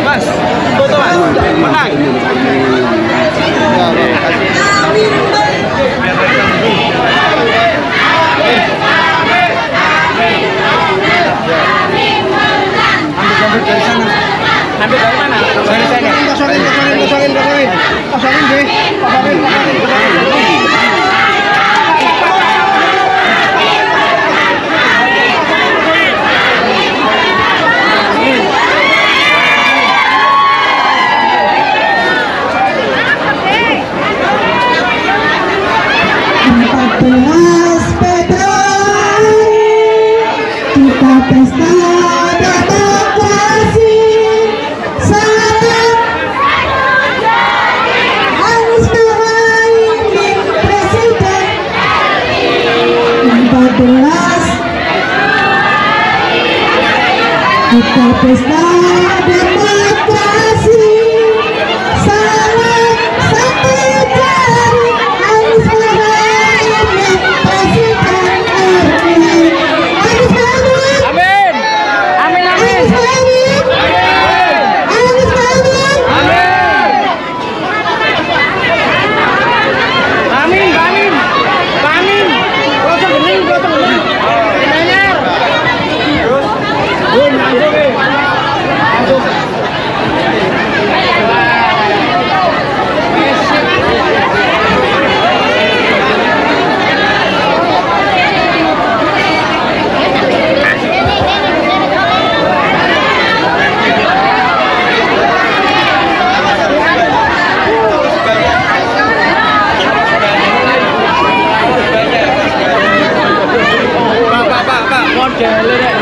Mas, foto mas, menang. Ambil dari mana? Dari sana. Kosongin deh. Kita pesta demokrasi, salam satu jari, harus meraih presiden RI. Anies Baswedan. Amin. Amin. Anies Baswedan. Anies Baswedan. Amin. Amin. Amin. Kosong bening. Anyar. Pak, model deh.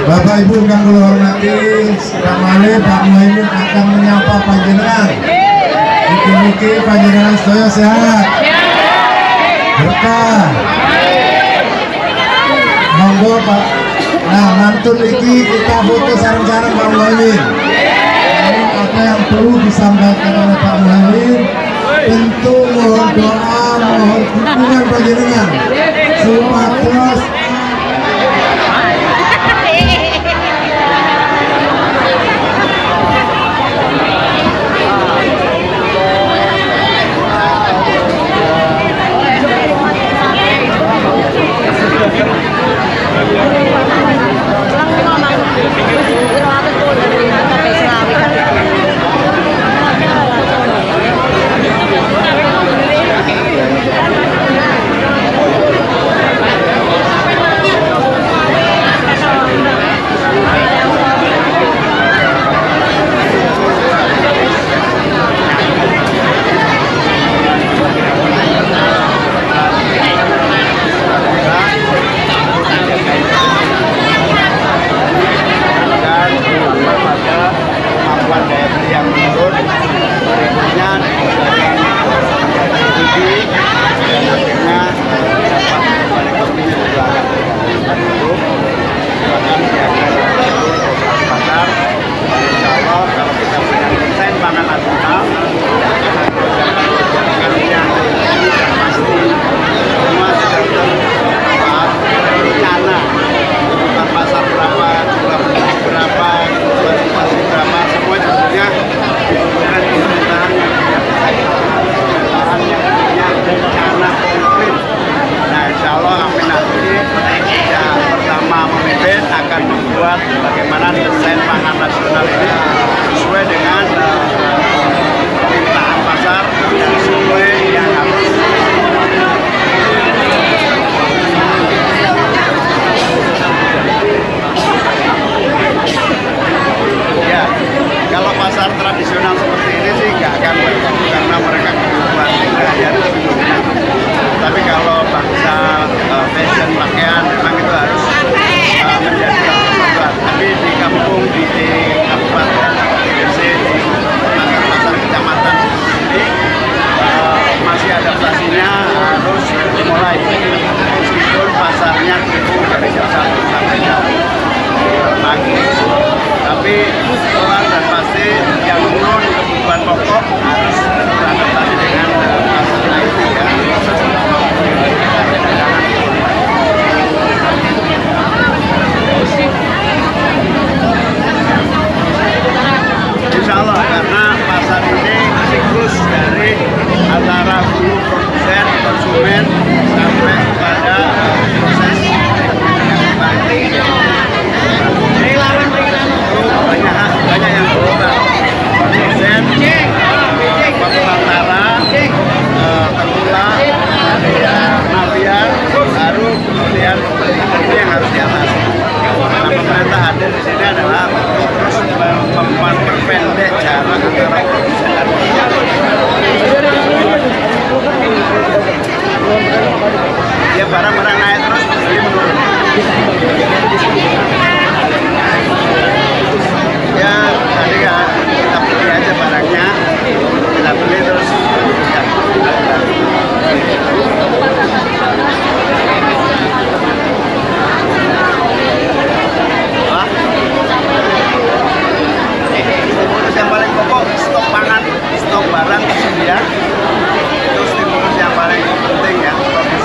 Bapak Ibu yang kula hormati, sekali Pak Muhaimin akan menyapa panjenengan. Mugi-mugi panjenengan sedaya sehat, berkah. Monggo Pak. Nah, mantun iki kita foto sareng-sareng Pak Muhaimin. Apa yang perlu disampaikan oleh Pak Muhaimin, tentu mohon doa, mohon dukungan panjenengan supados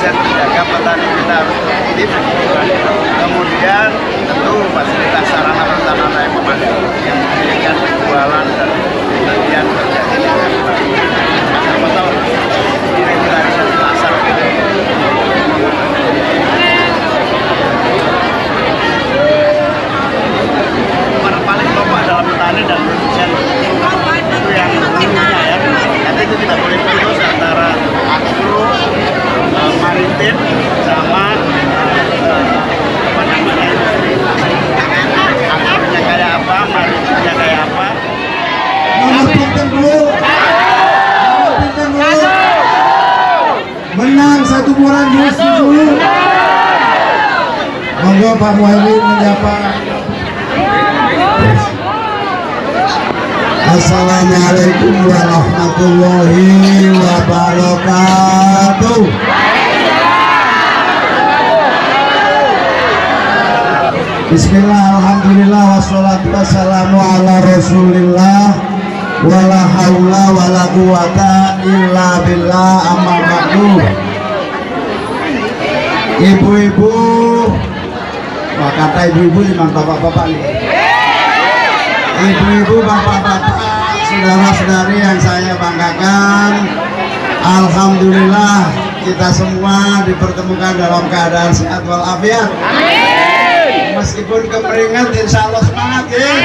agar menjaga petani kita harus produktif. Kemudian tentu fasilitas sarana prasarana yang memadai yang memungkinkan penjualan dan bagian terjadi dengan baik. Betul, regularisasi pasar. Paling pokok dalam petani dan produsen itu yang umumnya ya. Jadi itu tidak boleh putus antara agro, maritim sama apa namanya industri. Agronya kayak apa, maritimnya kayak apa. Nomor pinten dulu. Nomor pinten dulu. Menang satu bulan dulu. Monggo Pak Muhaimin menyapa. Assalamualaikum warahmatullahi wabarakatuh. Bismillah, alhamdulillah, wassalatu wassalamu ala rasulillah, wala hawla wala quwata illa billah, amma ba'du. Ibu-ibu, wah kata ibu-ibu memang bapak-bapak nih. Ibu-ibu, bapak-bapak, saudara-saudari yang saya banggakan, alhamdulillah kita semua dipertemukan dalam keadaan sehat walafiat. Amin. Meskipun keperingat, insya Allah semangat ya.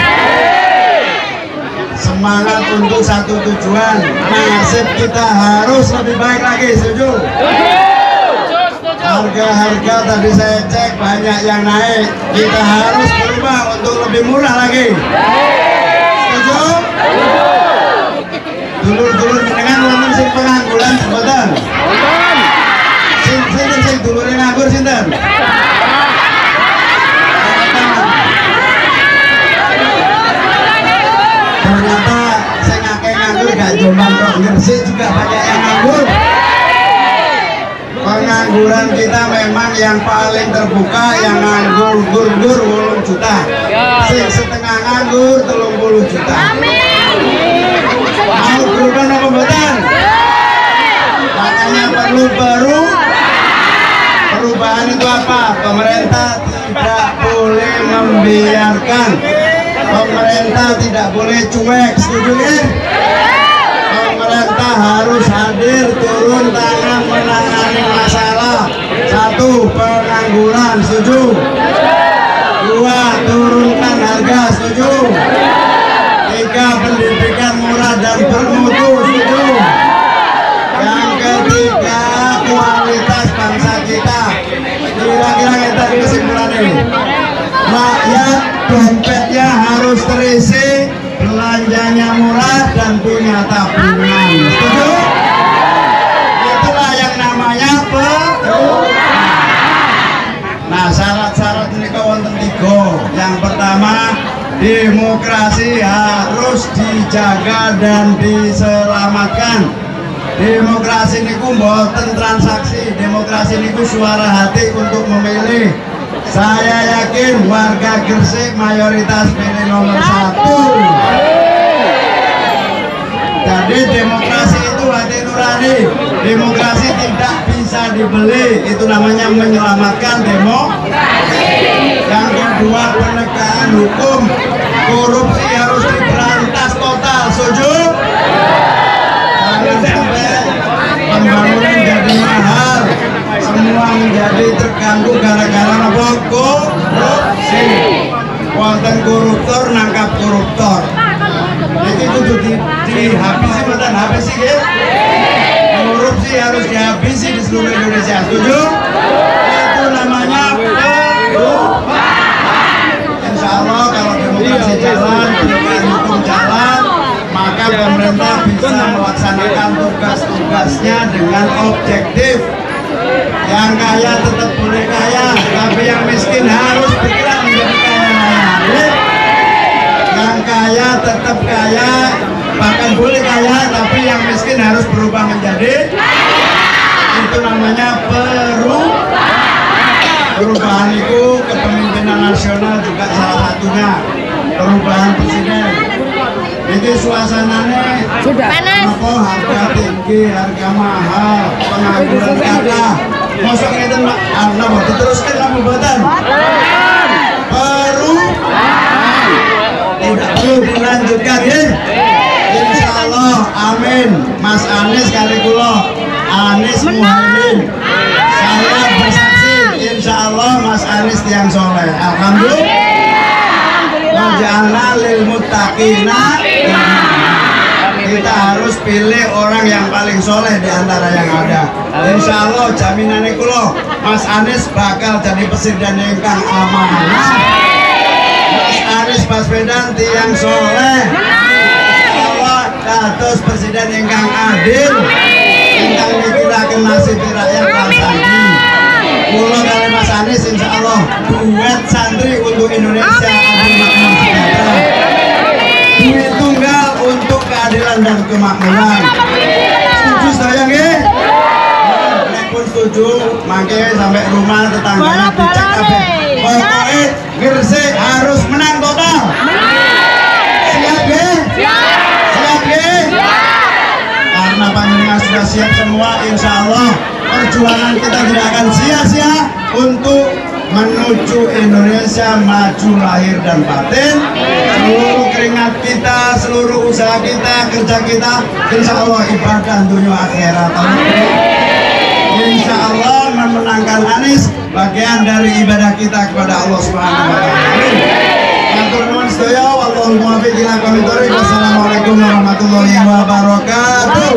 Semangat untuk satu tujuan, nasib kita harus lebih baik lagi, setuju? Harga-harga tadi saya cek banyak yang naik, kita harus berubah untuk lebih murah lagi. Setuju? Dulur-dulur dengan wonten sing pengangguran mboten? Sinten sing dulure nganggur sinten? Ternyata sing akeh nganggur gak jombang kok, Gresik juga banyak yang nganggur. Pengangguran kita memang yang paling terbuka, yang nganggur 8 juta, sing setengah nganggur 30 juta. Mau berubah apa mboten? Makanya perlu perubahan itu apa? Pemerintah tidak boleh membiarkan, pemerintah tidak boleh cuek, setuju ya? Pemerintah harus hadir, turun tangan menangani masalah. 1. Pengangguran, setuju? 2. Turunkan harga, setuju? 3. Pendidikan murah dan bermutu, setuju? Yang ketiga, kualitas bangsa kita. Kira-kira kita kesimpulan ini, rakyat dompetnya harus terisi, belanjanya murah dan punya tabungan, setuju? Itulah yang namanya perubahan. Nah, syarat-syarat ini wonten 3. Yang pertama, demokrasi harus dijaga dan diselamatkan. Demokrasi niku mboten transaksi, demokrasi niku suara hati untuk memilih. Saya yakin warga Gresik mayoritas pilih nomor 1. Jadi demokrasi itu hati nurani, demokrasi tidak bisa dibeli, itu namanya menyelamatkan demokrasi. Yang kedua, penegakan hukum, korupsi harus diberantas total, setuju? Jangan sampai pembangunan jadi mahal, semua menjadi terganggu gara-gara apa? Korupsi. Wonten koruptor nangkap koruptor. Jadi itu dihabisi, betul habisi ya? Korupsi harus dihabisi di seluruh Indonesia, setuju? Itu namanya perubahan. Insya Allah kalau demokrasi jalan, penegakan hukum jalan, maka pemerintah bisa melaksanakan tugas-tugasnya dengan objektif. Yang kaya tetap boleh kaya, tapi yang miskin harus bergerak menjadi kaya. Yang kaya tetap kaya, bahkan boleh kaya, tapi yang miskin harus berubah menjadi. Itu namanya perubahan itu kepemimpinan nasional juga salah satunya. Perubahan presiden. Ini suasananya panas. Apa harga tinggi, harga mahal, pengangguran kata. Mosok ngeten Pak, napa diteruskan apa mboten? Tidak perlu dilanjutkan ya. Insya Allah, amin. Mas Anies kali kula, Anies Muhaimin. Saya bersaksi, insya Allah Mas Anies tiang soleh. Alhamdulillah. Waj'alna lil muttaqina. Kita harus pilih orang yang paling soleh di antara yang ada. Insya Allah jaminannya kula, Mas Anies bakal jadi presiden ingkang amanah. Mas Anies Baswedan tiang soleh. Allah dados presiden ingkang adil. Ingkang mikiraken nasib rakyat bangsa. Kula kali Mas Anies insya Allah duet santri untuk Indonesia adil makmur sejahtera. Duit tunggal untuk keadilan dan kemakmuran. Setuju saya nggih? Nek pun setuju, mangke sampai rumah tetangganya dicek kabeh. Pokoknya Gresik harus menang total. Siap nggih? Siap nggih? Karena panjenengan sudah siap semua, insya Allah perjuangan kita tidak akan sia-sia untuk menuju Indonesia maju lahir dan batin. Seluruh keringat kita, seluruh usaha kita, kerja kita, insya Allah ibadah dunia akhirat. Insya Allah memenangkan Anies bagian dari ibadah kita kepada Allah Subhanahu wa taala. Amin. Matur nuwun sedaya, wallahul muwaffiq ila aqwamit thoriq. Wassalamualaikum warahmatullahi wabarakatuh.